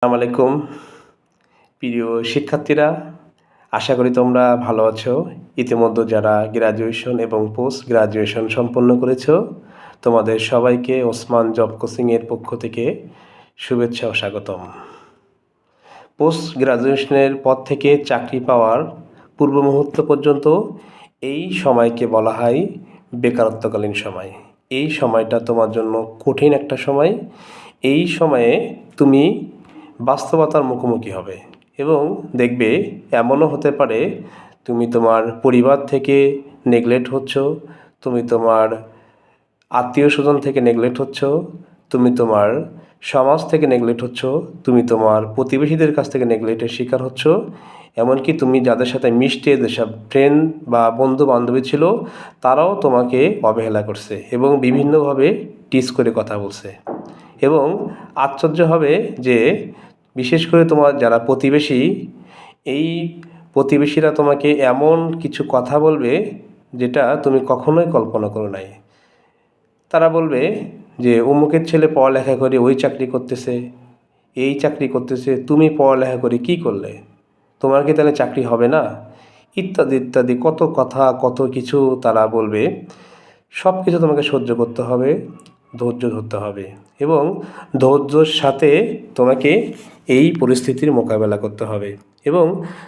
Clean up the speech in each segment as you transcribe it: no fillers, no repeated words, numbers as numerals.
আসসালামু আলাইকুম প্রিয় শিক্ষার্থীরা, আশা করি তোমরা ভালো আছো। ইতিমধ্যে যারা গ্র্যাজুয়েশন এবং পোস্ট গ্র্যাজুয়েশন সম্পন্ন করেছো, তোমাদের সবাইকে ওসমান জব কোচিংয়ের পক্ষ থেকে শুভেচ্ছা ও স্বাগতম। পোস্ট গ্র্যাজুয়েশনের পর থেকে চাকরি পাওয়ার পূর্ব মুহূর্ত পর্যন্ত এই সময়কে বলা হয় বেকারত্বকালীন সময়। এই সময়টা তোমার জন্য কঠিন একটা সময়। এই সময়ে তুমি বাস্তবতার মুখোমুখি হবে এবং দেখবে এমনও হতে পারে তুমি তোমার পরিবার থেকে নেগলেক্ট হচ্ছ, তুমি তোমার আত্মীয় স্বজন থেকে নেগলেক্ট হচ্ছ, তুমি তোমার সমাজ থেকে নেগলেক্ট হচ্ছ, তুমি তোমার প্রতিবেশীদের কাছ থেকে নেগলেক্টের শিকার হচ্ছ। এমনকি তুমি যাদের সাথে মিশতে, যেসব ফ্রেন্ড বা বন্ধু বান্ধবী ছিল, তারাও তোমাকে অবহেলা করছে এবং বিভিন্নভাবে টিজ করে কথা বলছে। এবং আশ্চর্য হবে যে বিশেষ করে তোমার যারা প্রতিবেশী, এই প্রতিবেশীরা তোমাকে এমন কিছু কথা বলবে যেটা তুমি কখনোই কল্পনা করো নাই। তারা বলবে যে অমুকের ছেলে পড়ালেখা করে ওই চাকরি করতেছে, এই চাকরি করতেছে, তুমি পড়ালেখা করে কি করলে, তোমার কি তাহলে চাকরি হবে না, ইত্যাদি ইত্যাদি কত কথা, কত কিছু তারা বলবে। সব কিছু তোমাকে সহ্য করতে হবে, ধৈর্য ধরতে হবে এবং ধৈর্যর সাথে তোমাকে এই পরিস্থিতির মোকাবেলা করতে হবে। এবং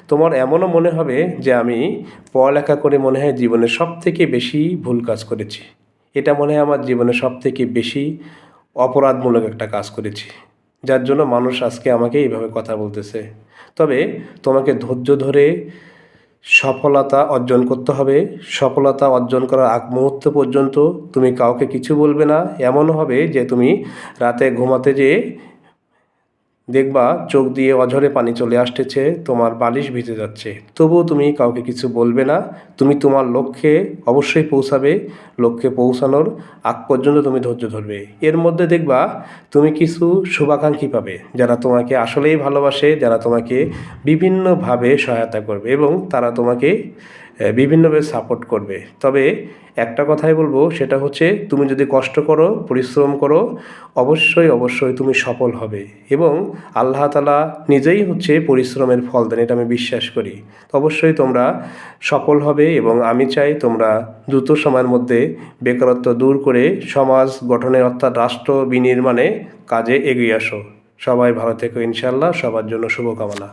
তোমার এমনও মনে হবে যে আমি পড়ালেখা করে মনে হয় জীবনে সবথেকে বেশি ভুল কাজ করেছি, এটা মনে হয় আমার জীবনে সবথেকে বেশি অপরাধমূলক একটা কাজ করেছি, যার জন্য মানুষ আজকে আমাকে এইভাবে কথা বলতেছে। তবে তোমাকে ধৈর্য ধরে সফলতা অর্জন করতে হবে। সফলতা অর্জন করার আগ মুহূর্ত পর্যন্ত তুমি কাউকে কিছু বলবে না। এমনও হবে যে তুমি রাতে ঘুমাতে যেয়ে দেখবা চোখ দিয়ে অঝরে পানি চলে আসতেছে, তোমার বালিশ ভিজে যাচ্ছে, তবুও তুমি কাউকে কিছু বলবে না। তুমি তোমার লক্ষ্যে অবশ্যই পৌঁছাবে। লক্ষ্যে পৌঁছানোর আগ পর্যন্ত তুমি ধৈর্য ধরবে। এর মধ্যে দেখবা তুমি কিছু শুভাকাঙ্ক্ষী পাবে, যারা তোমাকে আসলেই ভালোবাসে, যারা তোমাকে বিভিন্নভাবে সহায়তা করবে এবং তারা তোমাকে বিভিন্নভাবে সাপোর্ট করবে। তবে একটা কথাই বলবো, সেটা হচ্ছে তুমি যদি কষ্ট করো, পরিশ্রম করো, অবশ্যই অবশ্যই তুমি সফল হবে এবং আল্লাহ তাআলা নিজেই হচ্ছে পরিশ্রমের ফল দেন, এটা আমি বিশ্বাস করি। তো অবশ্যই তোমরা সফল হবে এবং আমি চাই তোমরা দ্রুত সময়ের মধ্যে বেকারত্ব দূর করে সমাজ গঠনে অর্থাৎ রাষ্ট্র বিনির্মাণে কাজে এগিয়ে আসো। সবাই ভালো থেকো ইনশাআল্লাহ। সবার জন্য শুভকামনা।